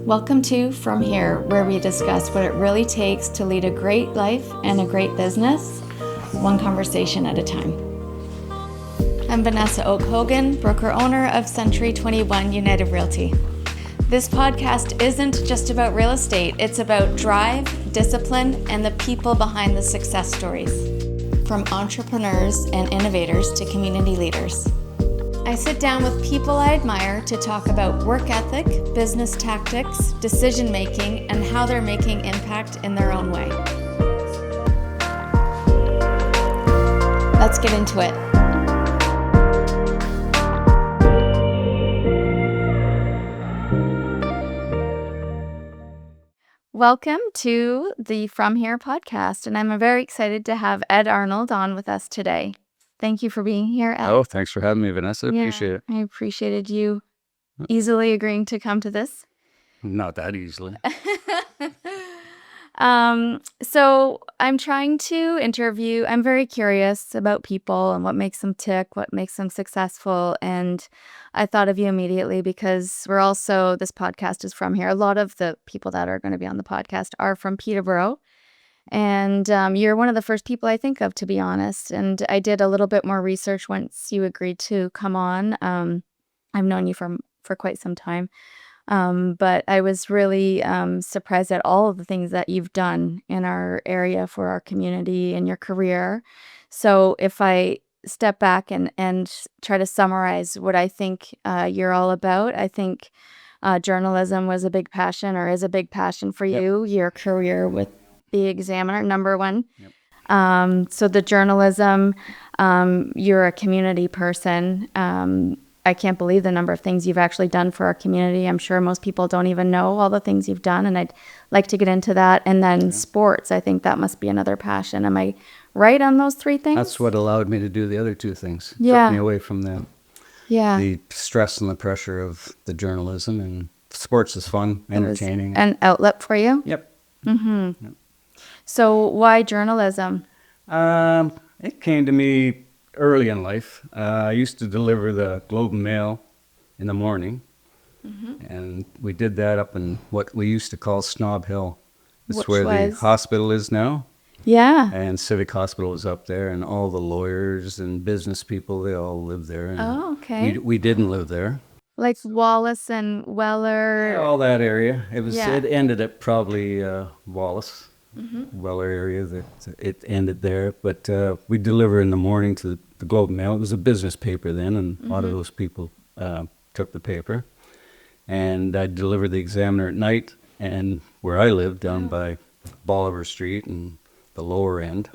Welcome to From Here, where we discuss what it really takes to lead a great life and a great business, one conversation at a time. I'm Vanessa Oake Hogan, broker-owner of Century 21 United Realty. This podcast isn't just about real estate, it's about drive, discipline, and the people behind the success stories, from entrepreneurs and innovators to community leaders. I sit down with people I admire to talk about work ethic, business tactics, decision making, and how they're making impact in their own way. Let's get into it. Welcome to the From Here podcast, and I'm very excited to have Ed Arnold on with us today. Thank you for being here, Ed. Oh, thanks for having me, Vanessa. Appreciate it. I appreciated you easily agreeing to come to this. Not that easily. So I'm trying to interview, I'm very curious about people and what makes them tick, what makes them successful. And I thought of you immediately because this podcast is from here. A lot of the people that are going to be on the podcast are from Peterborough. And you're one of the first people I think of, to be honest. And I did a little bit more research once you agreed to come on. I've known you for quite some time. But I was really surprised at all of the things that you've done in our area for our community and your career. So if I step back and try to summarize what I think you're all about, I think journalism was a big passion or is a big passion for you. Your career with the Examiner, number one. Yep. So the journalism, you're a community person. I can't believe the number of things you've actually done for our community. I'm sure most people don't even know all the things you've done, and I'd like to get into that. And then sports, I think that must be another passion. Am I right on those three things? That's what allowed me to do the other two things. Yeah. Took me away from the stress and the pressure of the journalism, and sports is fun, entertaining. An outlet for you? Yep. Mm-hmm. Yep. So why journalism? It came to me early in life. I used to deliver the Globe and Mail in the morning, and we did that up in what we used to call Snob Hill. It's where the hospital is now. Yeah. And Civic Hospital is up there, and all the lawyers and business people, they all live there. And okay. We didn't live there. Like Wallace and Weller. All that area. It ended at probably Wallace. Weller area, it ended there, but we deliver in the morning to the Globe and Mail. It was a business paper then, and a lot of those people took the paper, and I delivered the Examiner at night, and where I lived down by Bolivar Street and the lower end,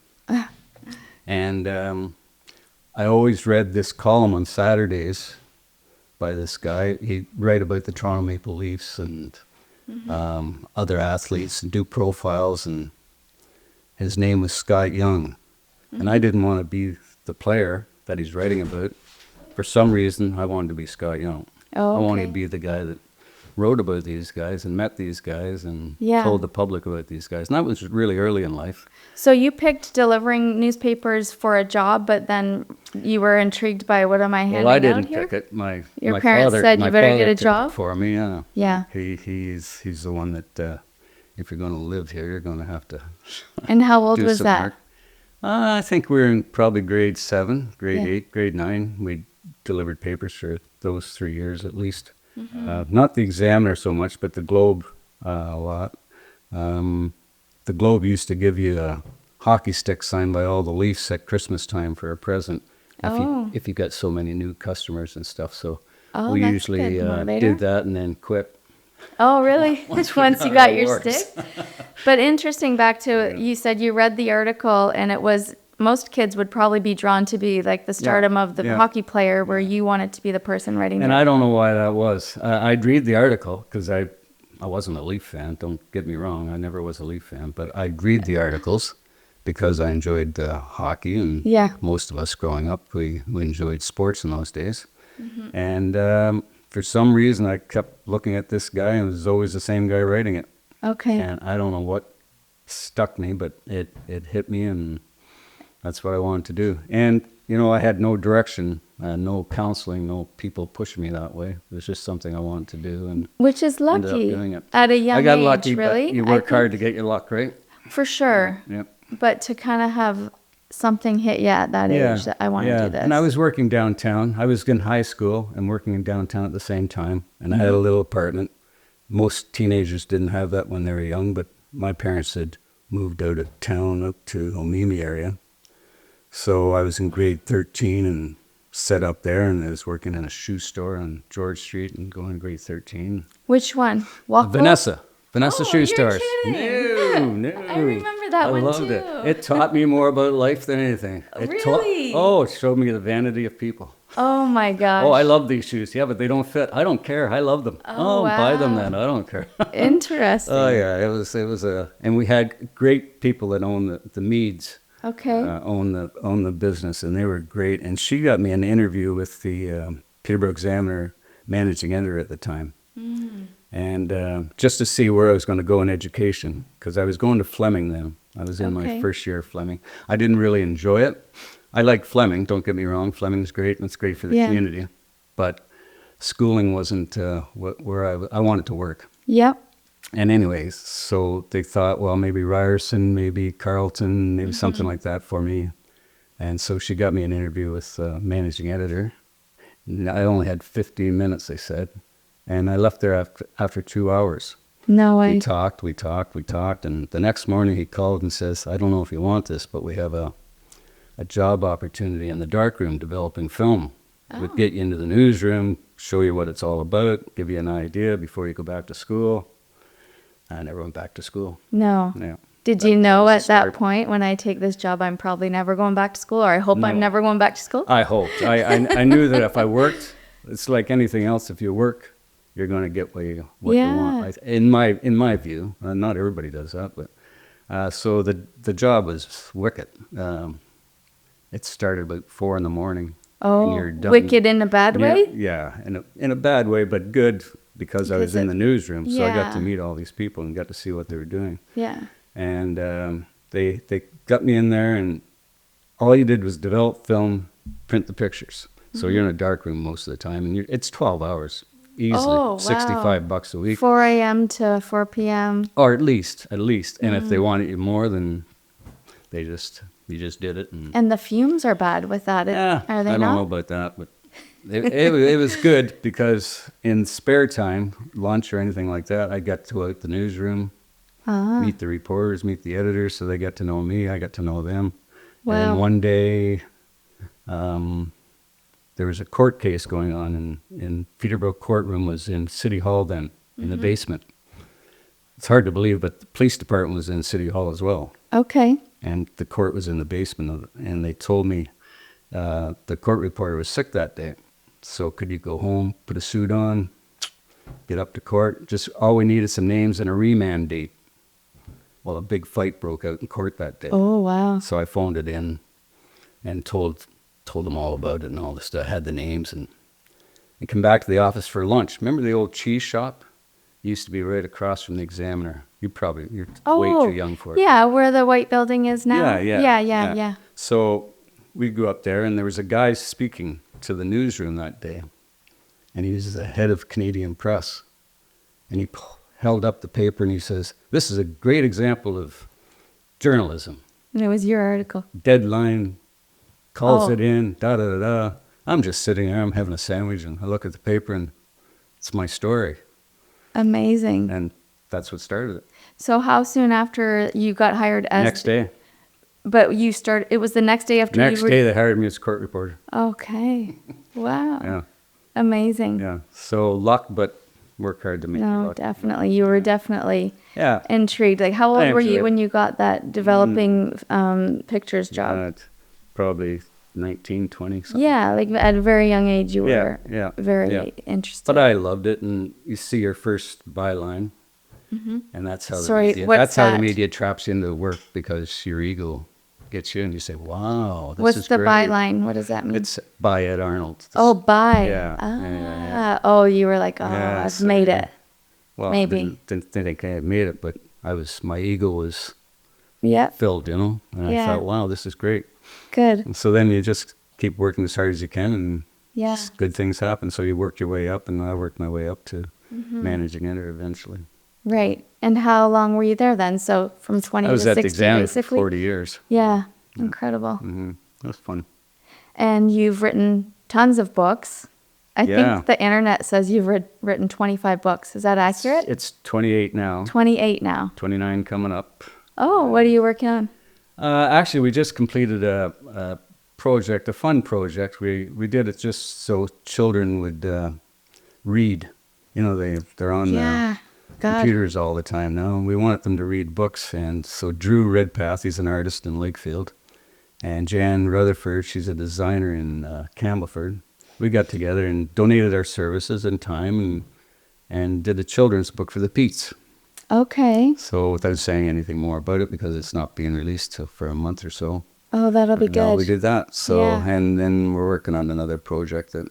and I always read this column on Saturdays by this guy. He'd write about the Toronto Maple Leafs and other athletes and do profiles, and his name was Scott Young. And I didn't want to be the player that he's writing about. For some reason, I wanted to be Scott Young. Oh, okay. I wanted to be the guy that wrote about these guys and met these guys and told the public about these guys. And that was really early in life. So you picked delivering newspapers for a job, but then you were intrigued by what am I handing out here? Well, I didn't pick it. Your parents said you better get a job? For me, yeah. Yeah. He's the one that if you're going to live here, you're going to have to. And how old was that? I think we were in probably grade 7, grade 8, grade 9. We delivered papers for those 3 years at least. Not the Examiner so much, but the Globe a lot. The Globe used to give you a hockey stick signed by all the Leafs at Christmas time for a present if you got so many new customers and stuff. So we usually did that and then quit. Oh, really? Once you got your stick? But interesting, back to you said you read the article, and it was most kids would probably be drawn to be like the stardom of the hockey player, where you wanted to be the person writing. And I don't know why that was. I'd read the article because I wasn't a Leaf fan. Don't get me wrong. I never was a Leaf fan, but I'd read the articles because I enjoyed hockey, and most of us growing up, we enjoyed sports in those days. And for some reason, I kept looking at this guy, and it was always the same guy writing it. Okay. And I don't know what stuck me, but it hit me, and that's what I wanted to do. And I had no direction, no counseling, no people pushing me that way. It was just something I wanted to do, and Which is ended up lucky doing it. at a young I got age, lucky, really. but you I work hard to think, get your luck, right? for sure. Yeah. But to kind of have something hit you at that age that I want to do this. And I was working downtown. I was in high school and working in downtown at the same time. And I had a little apartment. Most teenagers didn't have that when they were young, but my parents had moved out of town up to Omimi area. So I was in grade 13 and set up there, and I was working in a shoe store on George Street and going to grade 13. Which one? Walk Vanessa Oh, Shoe you're Stores. kidding. No. I remember that I one loved too. it. It taught me more about life than anything. Really? It showed me the vanity of people. Oh my gosh. Oh, I love these shoes. Yeah, but they don't fit. I don't care. I love them. Oh, Buy them wow. then. I don't care. Interesting. Oh yeah, it was and we had great people that own the Meads. Okay. Own the business, and they were great. And she got me an interview with the Peterborough Examiner managing editor at the time. And just to see where I was going to go in education, because I was going to Fleming then. I was in my first year of Fleming. I didn't really enjoy it. I like Fleming, don't get me wrong. Fleming's great, and it's great for the community. But schooling wasn't where I wanted to work. Yep. And anyways, so they thought, well, maybe Ryerson, maybe Carleton, maybe something like that for me. And so she got me an interview with managing editor. And I only had 15 minutes, they said. And I left there after 2 hours. No way. We talked. And the next morning he called and says, I don't know if you want this, but we have a job opportunity in the darkroom developing film. We'd get you into the newsroom, show you what it's all about, give you an idea before you go back to school. I never went back to school. No. Yeah. Did you know at that point, when I take this job, I'm probably never going back to school, or I hope I'm never going back to school? I hoped. I knew that if I worked, it's like anything else. If you work, you're going to get what you want. In my view, not everybody does that, but so the job was wicked. It started about 4 a.m. Oh, and you're done. wicked in a bad way? Yeah, in a bad way, but good because I was in the newsroom, so I got to meet all these people and got to see what they were doing. Yeah. And they got me in there, and all you did was develop film, print the pictures. So you're in a dark room most of the time, and it's 12 hours easily, Oh, wow. $65 a week, 4 a.m. to 4 p.m. or at least. And if they wanted you more, then you just did it. And the fumes are bad with that. Are they I don't know about that, but it was good because in spare time, lunch or anything like that, I got to go out the newsroom, meet the reporters, meet the editors, so they got to know me, I got to know them. Wow. And one day, there was a court case going on in Peterborough courtroom was in City Hall then, in the basement. It's hard to believe, but the police department was in City Hall as well. Okay. And the court was in the basement, and they told me the court reporter was sick that day. So could you go home, put a suit on, get up to court? Just all we need is some names and a remand date. Well, a big fight broke out in court that day. Oh, wow. So I phoned it in and told them all about it and all this stuff. Had the names and come back to the office for lunch. Remember the old cheese shop? It used to be right across from the Examiner. You're way too young for it. Yeah, where the white building is now. Yeah. So we go up there, and there was a guy speaking to the newsroom that day, and he was the head of Canadian Press, and he held up the paper and he says, "This is a great example of journalism." And it was your article. Deadline calls it in, da-da-da-da. I'm just sitting there, I'm having a sandwich, and I look at the paper, and it's my story. Amazing. And that's what started it. So how soon after you got hired as... Next day. But it was the next day after Next day they hired me as court reporter. Okay. Wow. Yeah. Amazing. Yeah. So luck, but work hard to make it No, luck. definitely. You were definitely Yeah. intrigued. Like, how old were you Absolutely. when you got that developing pictures job? Probably 19, 20 something. Yeah, like at a very young age you were Yeah. very interested. But I loved it, and you see your first byline, and that's how Sorry, the what's how the that? media traps you into work because your ego gets you, and you say, "Wow, this What's is the great." byline? What does that mean? It's by Ed Arnold. Oh, bye. Yeah, yeah. Oh, you were like, Yeah, I've so, made it. Well, maybe. didn't think I had made it, but my ego was Yep. filled, and I Yeah. thought, "Wow, this is great." Good. And so then you just keep working as hard as you can, and Yeah. good things happen. So you work your way up, and I worked my way up to managing it eventually. Right. And how long were you there then? So from 20 I was to at the 60, Examiner for basically? 40 years. Yeah. Incredible. That was fun. And you've written tons of books. I Yeah. think the internet says you've written 25 books. Is that accurate? It's 28 now, 28 now. 29 coming up. Oh, what are you working on? Actually, we just completed a project, a fun project. We did it just so children would read. You know, they're on Yeah. God. computers all the time now, and we wanted them to read books. And so Drew Redpath, he's an artist in Lakefield, and Jan Rutherford, she's a designer in Campbellford. We got together and donated our services and time and did a children's book for the Petes. Okay. So without saying anything more about it, because it's not being released till for a month or so. Oh, that'll be No, good. we did that. So, Yeah. and then we're working on another project that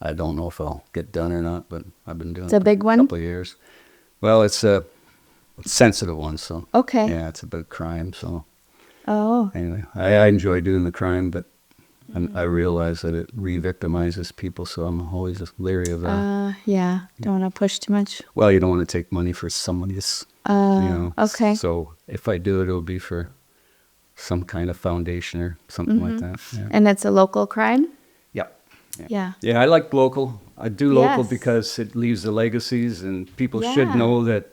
I don't know if I'll get done or not, but I've been doing It's a it for big one? couple of years. Well, it's a sensitive one, so. Okay. Yeah, it's about crime, so. Oh. Anyway, I enjoy doing the crime, but I realize that it re-victimizes people, so I'm always leery of that. Yeah. Don't want to push too much. Well, you don't want to take money for somebody's, you know. Okay. So if I do it, it'll be for some kind of foundation or something like that. Yeah. And it's a local crime? Yep. Yeah. Yeah, I like local. I do local Yes. because it leaves the legacies, and people Yeah. should know that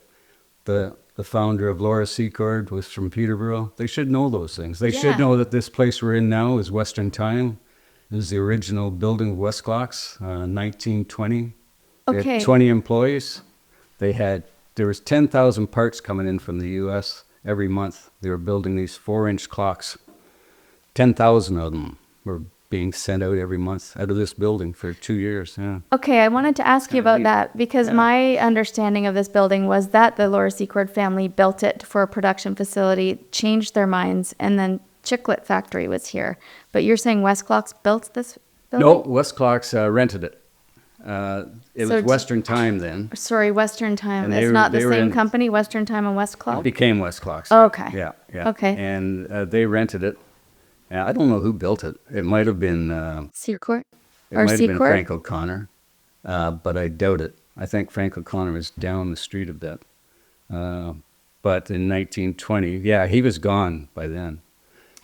the founder of Laura Secord was from Peterborough. They should know those things. They Yeah. should know that this place we're in now is Western Time. It was the original building of West Clocks, 1920. They Okay. had 20 employees. There was 10,000 parts coming in from the U.S. every month. They were building these 4-inch clocks. 10,000 of them were being sent out every month out of this building for 2 years. Yeah. Okay, I wanted to ask you Kinda about neat. that because Yeah. my understanding of this building was that the Laura Secord family built it for a production facility, changed their minds, and then Chiclet Factory was here. But you're saying West Clocks built this building? No, West Clocks rented it. It So was Western Time then. Sorry, Western Time. And It's they were- not the they were same in- company, Western Time and West It Clocks? became West Clocks. Okay. Yeah, yeah. Okay. And they rented it. I don't know who built it. It might have been Secord? it Or might have been Secord? Frank O'Connor, but I doubt it. I think Frank O'Connor was down the street of that. But in 1920, yeah, he was gone by then.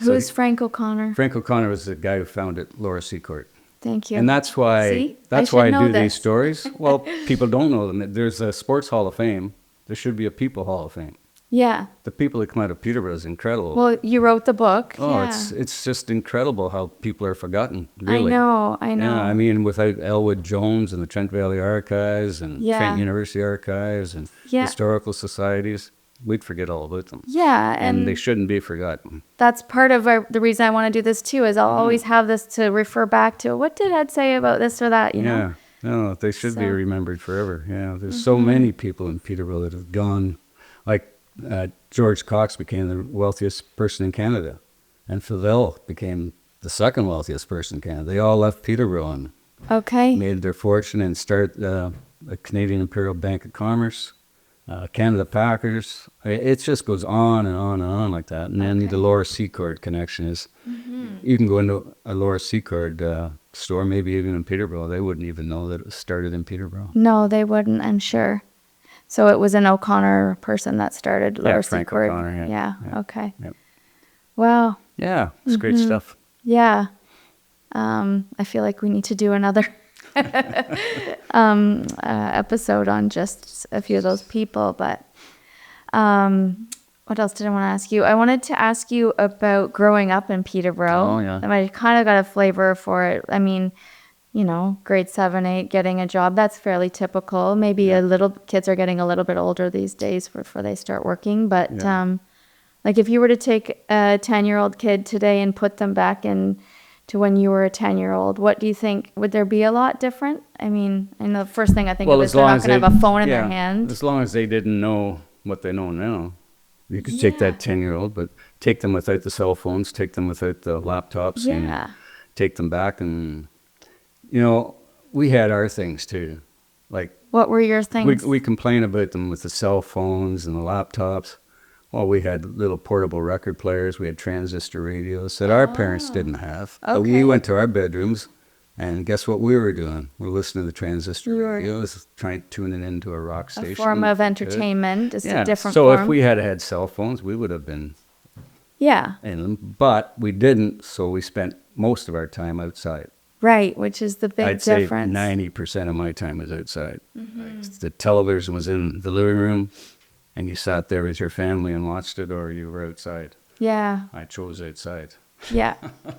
Who's Frank O'Connor? Frank O'Connor was the guy who founded Laura Secord. Thank you. And that's why See? that's I why I should know do these this. stories. Well, people don't know them. There's a Sports Hall of Fame. There should be a People Hall of Fame. Yeah. The people that come out of Peterborough is incredible. Well, you wrote the book. oh, Yeah. it's just incredible how people are forgotten. Really. I know. Yeah, I mean, without Elwood Jones and the Trent Valley Archives and Yeah. Trent University Archives and Yeah. historical societies, we'd forget all about them. Yeah, And they shouldn't be forgotten. that's part of the reason I want to do this too, is I'll Mm-hmm. always have this to refer back to. What did Ed say about this or that, you know? Yeah, no, they should be So- Mm-hmm. remembered forever. Yeah, there's so many people in Peterborough that have gone. Like George Cox became the wealthiest person in Canada, and Fidel became the second wealthiest person in Canada. They all left Peterborough and Okay. made their fortune and started the Canadian Imperial Bank of Commerce, Canada Packers. It just goes on and on and on like that. And then the Laura Secord connection is, you can go into a Laura Secord store, maybe even in Peterborough. They wouldn't even know that it was started in Peterborough. No, they wouldn't, I'm sure. So it was an O'Connor person that started Laura Frank Secord. O'Connor, yeah. Okay. Yep. Wow. Yeah, it's great stuff. Yeah. I feel like we need to do another episode on just a few of those people. But what else did I want to ask you? I wanted to ask you about growing up in Peterborough. Oh, yeah. And I kind of got a flavor for it. I mean, you know, grade 7, 8, getting a job, that's fairly typical. Maybe kids are getting a little bit older these days before they start working. But Yeah. like if you were to take a 10-year-old kid today and put them back in to when you were a 10-year-old, what do you think? Would there be a lot different? I mean, and the first thing I think of is they're not going to have a phone in their hand. As long as they didn't know what they know now. You could take that 10-year-old, but take them without the cell phones, take them without the laptops, Yeah. and take them back. And, you know, we had our things too. Like, What were your things? we complain about them with the cell phones and the laptops. Well, we had little portable record players. We had transistor radios that our parents didn't have. Okay. But we went to our bedrooms, and guess what we were doing? We're listening to the transistor You were- radios, tuning into a rock A station. form of entertainment, just a different so form. if we had cell phones, we would have been Yeah, in them. But we didn't, so we spent most of our time outside. right, which is the big I'd difference. say 90% of my time was outside. Like, the television was in the living room, and you sat there with your family and watched it, or you were outside. Yeah, I chose outside. yeah.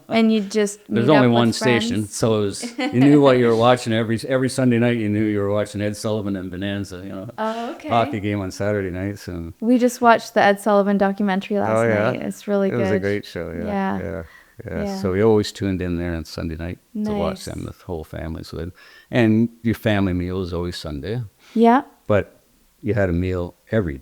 And you just There's meet only up one with friends. station, so it was, you knew what you were watching every Sunday night. You knew you were watching Ed Sullivan and Bonanza, Oh, okay. hockey game on Saturday nights. And We just watched the Ed Sullivan documentary last night. It's really good. it was a great show. Yeah. Yeah. So we always tuned in there on Sunday night to watch Nice. them. The whole family. And your family meal was always Sunday, Yeah, but you had a meal every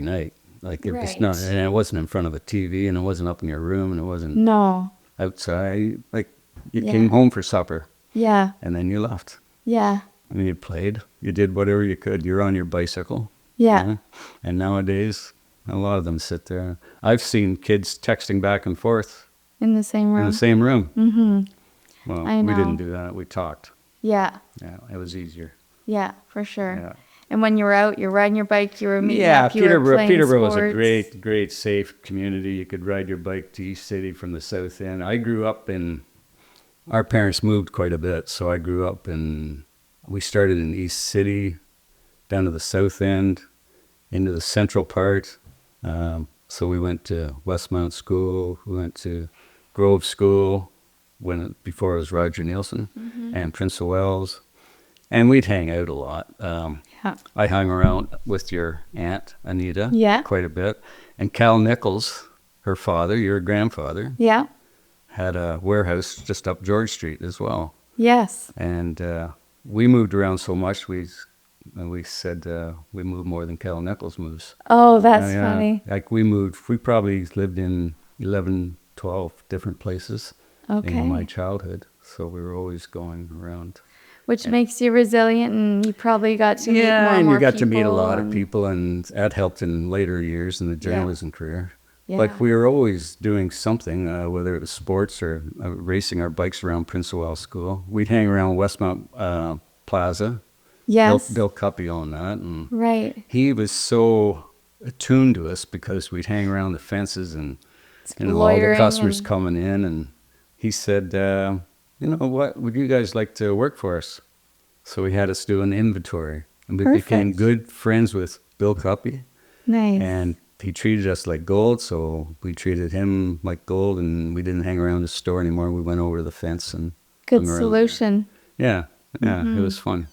night. Like it was not, Right. and it wasn't in front of a TV, and it wasn't up in your room, and it wasn't no, outside. Like you Yeah. came home for supper, yeah, and then you left. yeah, And you played. You did whatever you could. You're on your bicycle. yeah. And nowadays, a lot of them sit there. I've seen kids texting back and forth In the same in room. the same room. Mm-hmm. Well, I we didn't know. do that. We talked. Yeah, Yeah, it was easier. yeah, for sure. Yeah. And when you were out, you're riding your bike, you were meeting Yeah, up, you were playing Peterborough was a sports. great, safe community. You could ride your bike to East City from the south end. I grew up in, our parents moved quite a bit, so I grew up in, we started in East City, down to the south end, into the central part. So we went to Westmount School, we went to Grove School, before it was Roger Nielsen, and Prince of Wales. And we'd hang out a lot. Yeah. I hung around with your aunt, Anita, Yeah. quite a bit. And Cal Nichols, her father, your grandfather, Yeah, had a warehouse just up George Street as well. yes. And we moved around so much, we said we moved more than Cal Nichols moves. Oh, that's Yeah. funny. Like we probably lived in 11, 12 different places Okay. in my childhood. So we were always going around. Which makes you resilient, and you probably got to meet more Yeah, and and more you got to meet a people lot of and- people, and that helped in later years in the journalism career. Yeah. Like we were always doing something, whether it was sports or racing our bikes around Prince of Wales School. We'd hang around Westmount Plaza. Yes. Bill Cuppy owned that, and Right. he was so attuned to us because we'd hang around the fences and all the Loitering customers and- coming in, and he said, you know what, would you guys like to work for us? So he had us do an inventory, and we became Perfect. good friends with Bill Cuppy, Nice. and he treated us like gold, so we treated him like gold, and we didn't hang around the store anymore. We went over to the fence and Good hung around solution. there. Yeah, it was fun.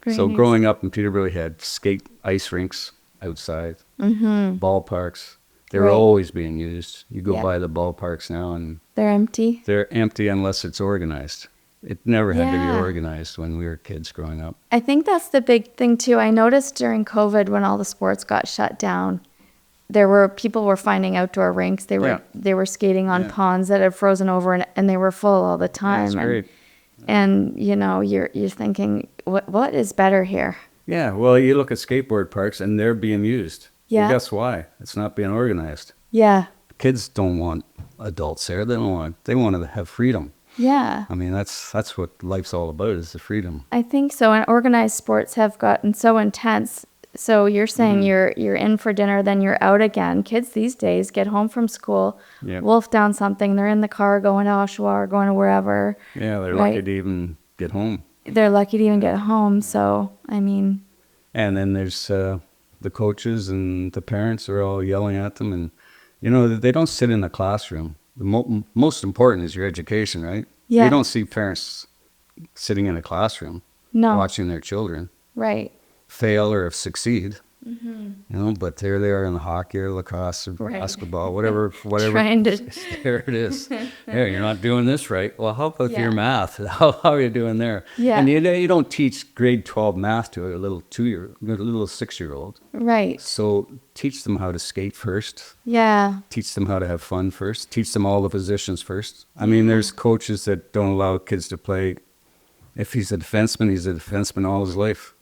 Very So nice. growing up in Peterborough, we had skate ice rinks outside, ballparks. They were Right. always being used. You go Yeah. by the ballparks now, and They're empty. they're empty unless it's organized. It never had to Yeah. be organized when we were kids growing up. I think that's the big thing too. I noticed during COVID when all the sports got shut down, people were finding outdoor rinks. They were skating on Yeah. ponds that had frozen over and they were full all the time. That's great. And you're thinking, what is better here? Yeah, well, you look at skateboard parks and they're being used. Yeah. Well, guess why? It's not being organized. Yeah. Kids don't want adults there. They want to have freedom. Yeah. I mean, that's what life's all about, is the freedom. I think so. And organized sports have gotten so intense. So you're saying you're in for dinner, then you're out again. Kids these days get home from school, Yep. wolf down something. They're in the car going to Oshawa or going to wherever. Yeah, they're Right. lucky to even get home. They're lucky to even get home. So, I mean, And then there's the coaches and the parents are all yelling at them. And, they don't sit in the classroom. The most important is your education, right? Yeah. You don't see parents sitting in a classroom no. watching their children Right. fail or succeed. But there they are in the hockey or lacrosse or Right. basketball, whatever. Trying to. There it is. Yeah, you're not doing this right. Well, how about Yeah. your math? How are you doing there? Yeah. And you don't teach grade 12 math to a little 6-year-old. Right. So teach them how to skate first. Yeah. Teach them how to have fun first. Teach them all the positions first. I mean, there's coaches that don't allow kids to play. If he's a defenseman all his life.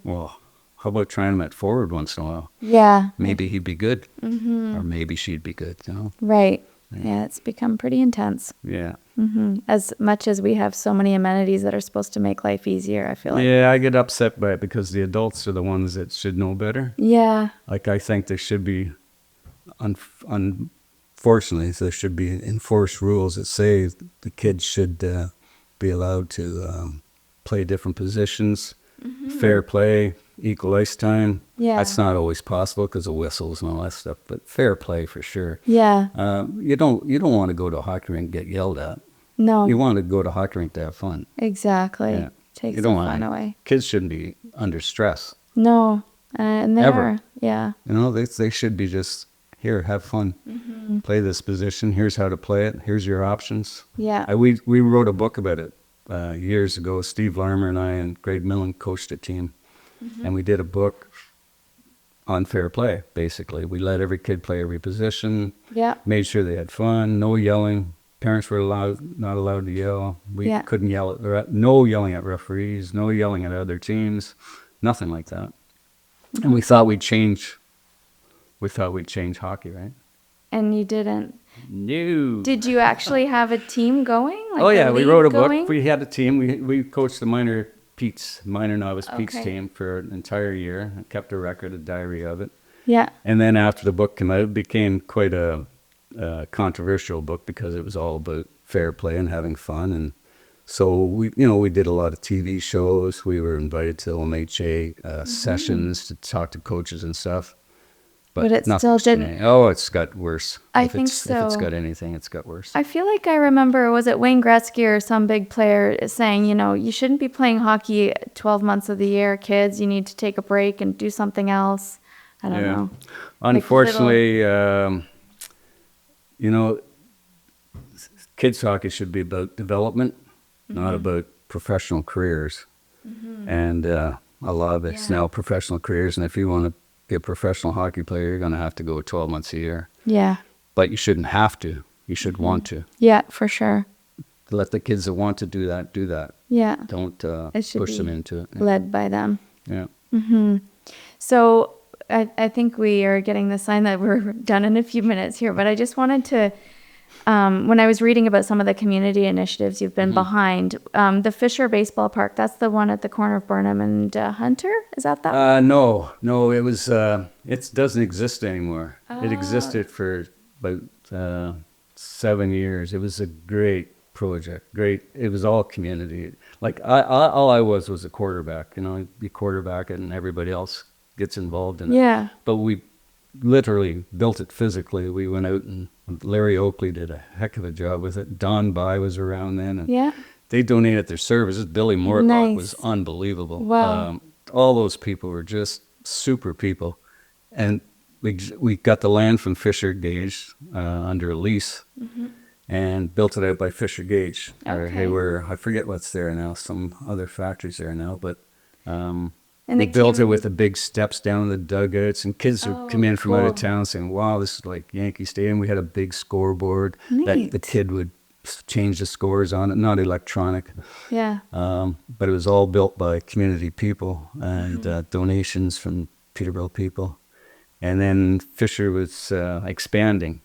Well, how about trying him at forward once in a while? Yeah. Maybe he'd be good, or maybe she'd be good, you know? Right. Yeah, it's become pretty intense. Yeah. As much as we have so many amenities that are supposed to make life easier, I feel like. Yeah, I get upset by it because the adults are the ones that should know better. Yeah. Like, I think there should be, unfortunately, there should be enforced rules that say the kids should be allowed to play different positions, fair play, equal ice time. Yeah. That's not always possible because of whistles and all that stuff, but fair play for sure. Yeah. You don't want to go to a hockey rink and get yelled at. No. You want to go to a hockey rink to have fun. Exactly. Yeah. Takes You the don't fun want away. kids shouldn't be under stress. No. And they Ever. are. Yeah. You know, they should be just here, have fun, play this position. Here's how to play it. Here's your options. Yeah. We wrote a book about it years ago. Steve Larmer and I and Greg Millen coached a team, and we did a book on fair play. Basically, we let every kid play every position. Yeah. Made sure they had fun. No yelling. Parents were not allowed to yell. We couldn't yell at no yelling at referees. No yelling at other teams. Nothing like that. And we thought we'd change. We thought we'd change hockey, right? And you didn't. No. Did you actually have a team going? Like Oh yeah, we wrote a going? book. We had a team. We coached the minor novice Pete's Okay. team for an entire year. I kept a record, a diary of it. Yeah. And then after the book came out, it became quite a controversial book because it was all about fair play and having fun. And so we did a lot of TV shows. We were invited to OMHA sessions to talk to coaches and stuff. But it still nothing's didn't- changed. Oh, it's got worse. I If think If it's so. got anything, it's got worse. I feel like I remember, was it Wayne Gretzky or some big player saying, you shouldn't be playing hockey 12 months of the year, kids. You need to take a break and do something else. I don't know. Unfortunately, kids hockey should be about development, not about professional careers. And a lot of it's now professional careers. And if you want to be a professional hockey player, you're going to have to go 12 months a year. Yeah. But you shouldn't have to. You should want to. Yeah, for sure. Let the kids that want to do that, do that. Yeah. Don't It should push them be into it. led by them. Yeah. So I think we are getting the sign that we're done in a few minutes here, but I just wanted to, when I was reading about some of the community initiatives you've been behind, the Fisher Baseball Park, that's the one at the corner of Burnham and Hunter? Is that one? No, it was, it doesn't exist anymore. It existed for about 7 years. It was a great project. It was all community. Like all I was a quarterback, you quarterback it and everybody else gets involved in it. Yeah. But we literally built it physically. We went out and Larry Oakley did a heck of a job with it. Don By was around then. And Yeah. they donated their services. Billy Mortlock Nice. was unbelievable. Wow. All those people were just super people. And we got the land from Fisher Gage under a lease and built it out by Fisher Gage. Okay. I forget what's there now, some other factories there now, but And we the built it team- with the big steps down in the dugouts, and kids would come in from out cool. of town saying, wow, this is like Yankee Stadium. We had a big scoreboard that the Neat. kid would change the scores on it, not electronic. Yeah. But it was all built by community people and donations from Peterborough people. And then Fisher was expanding.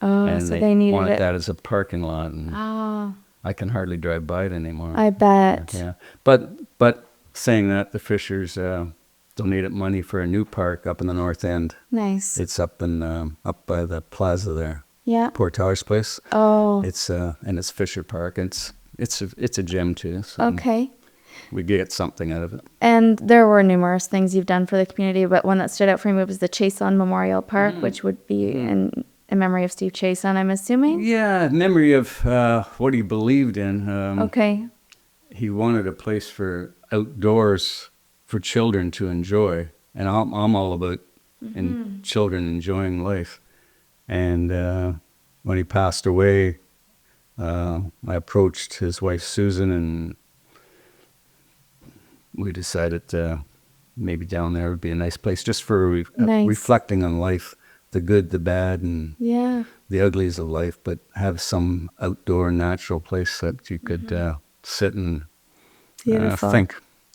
Oh, And so they needed wanted it. that as a parking lot. And Oh, I can hardly drive by it anymore. I bet. Yeah. But saying that, the Fishers donated money for a new park up in the north end. Nice. It's up up by the plaza there, Yeah. Portage Place. Oh, It's and it's Fisher Park. It's a gem too. So okay. we get something out of it. And there were numerous things you've done for the community, but one that stood out for me was the Chiasson Memorial Park, which would be in memory of Steve Chiasson, I'm assuming. Yeah, memory of what he believed in. Okay. He wanted a place for outdoors for children to enjoy, and I'm all about children enjoying life. And when he passed away, I approached his wife Susan, and we decided maybe down there would be a nice place just for Nice. reflecting on life, the good, the bad, and Yeah. the uglies of life, but have some outdoor natural place that you could sit and Beautiful. think,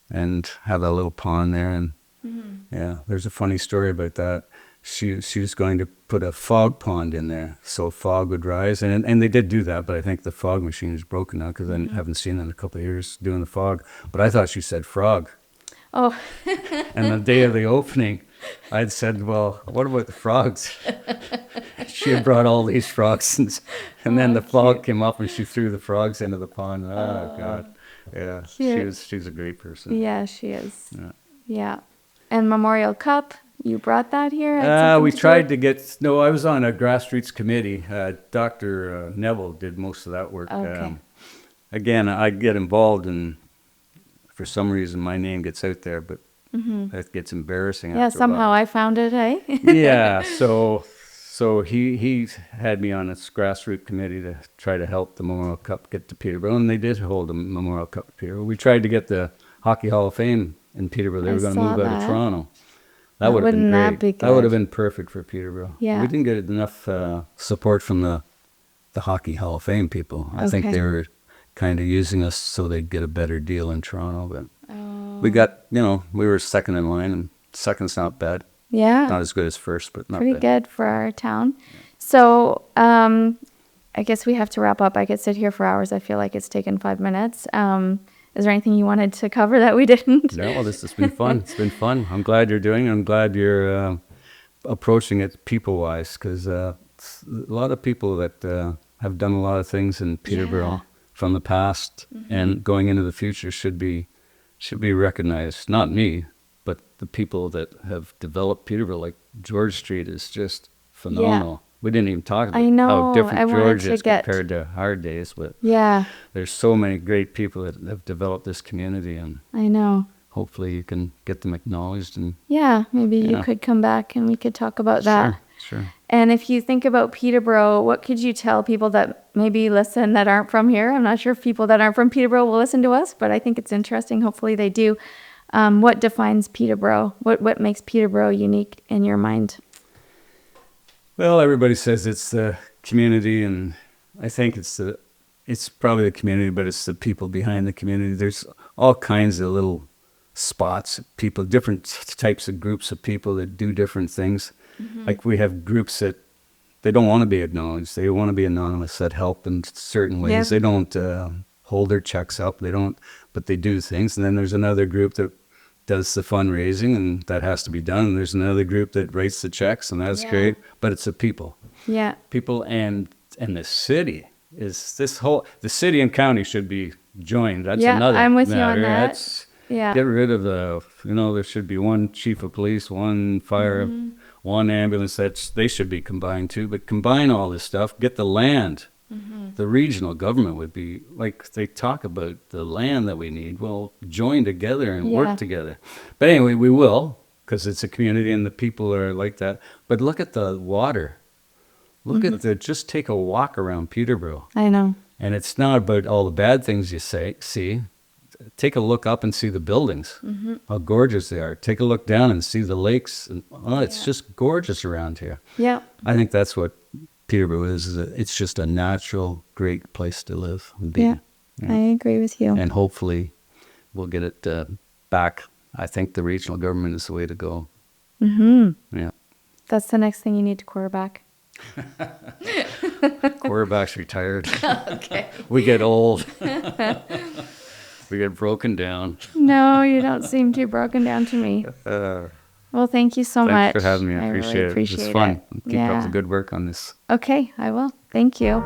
and have a little pond there and Yeah, there's a funny story about that. She was going to put a fog pond in there so fog would rise, and they did do that, but I think the fog machine is broken now because I haven't seen it in a couple of years doing the fog. But I thought she said frog. Oh. And the day of the opening, I'd said, well, what about the frogs? She had brought all these frogs, and then the fog came up and she threw the frogs into the pond. Oh, God. Yeah, she's a great person. Yeah, she is. Yeah. Yeah. And Memorial Cup, you brought that here? We tried to get, no, I was on a grassroots committee. Dr. Neville did most of that work. Okay. Again, I get involved and for some reason my name gets out there, but that gets embarrassing. Yeah, somehow I found it, eh? Yeah, so he had me on this grassroots committee to try to help the Memorial Cup get to Peterborough, and they did hold a Memorial Cup at Peterborough. We tried to get the Hockey Hall of Fame in Peterborough. They were going to move out of Toronto. That would have been great. That would have been perfect for Peterborough. Yeah. We didn't get enough support from the Hockey Hall of Fame people. I think they were kind of using us so they'd get a better deal in Toronto. But we got, we were second in line, and second's not bad. Yeah. Not as good as first, but not pretty bad. good for our town. So I guess we have to wrap up. I could sit here for hours. I feel like it's taken 5 minutes. Is there anything you wanted to cover that we didn't? No, this has been fun. It's been fun. I'm glad you're doing it. I'm glad you're approaching it people-wise, because a lot of people that have done a lot of things in Peterborough from the past and going into the future should be recognized. Not me, but the people that have developed Peterborough. Like George Street is just phenomenal. Yeah. We didn't even talk about how different George is compared to our days, but there's so many great people that have developed this community, and I know. Hopefully you can get them acknowledged. And maybe you could come back and we could talk about that. Sure. And if you think about Peterborough, what could you tell people that maybe listen that aren't from here? I'm not sure if people that aren't from Peterborough will listen to us, but I think it's interesting. Hopefully they do. What defines Peterborough? What makes Peterborough unique in your mind? Well, everybody says it's the community, and I think it's probably the community, but it's the people behind the community. There's all kinds of little spots, people, different types of groups of people that do different things. Like we have groups that they don't want to be acknowledged. They want to be anonymous, that help in certain ways. They don't hold their checks up. They don't, but they do things. And then there's another group that does the fundraising, and that has to be done. And there's another group that writes the checks, and that's great. But it's the people. Yeah. People and the city is the city and county should be joined. That's another. Yeah, I'm with you on that. Get rid of there should be one chief of police, one fire, one ambulance. They should be combined too. But combine all this stuff, get the land. The regional government would be, like they talk about the land that we need. Well, join together and work together. But anyway, we will, because it's a community and the people are like that. But look at the water. Look at just take a walk around Peterborough. I know. And it's not about all the bad things you see. Take a look up and see the buildings, how gorgeous they are. Take a look down and see the lakes. And, it's just gorgeous around here. Yeah. I think that's what Peterborough is. It's just a natural, great place to live and be. Yeah, I agree with you. And hopefully we'll get it back. I think the regional government is the way to go. Yeah. That's the next thing you need to quarterback. Quarterback's retired. Okay. We get old. We get broken down. No, you don't seem too broken down to me. Well, thank you so much. Thanks for having me. I appreciate it. It's fun. Keep up the good work on this. Okay, I will. Thank you.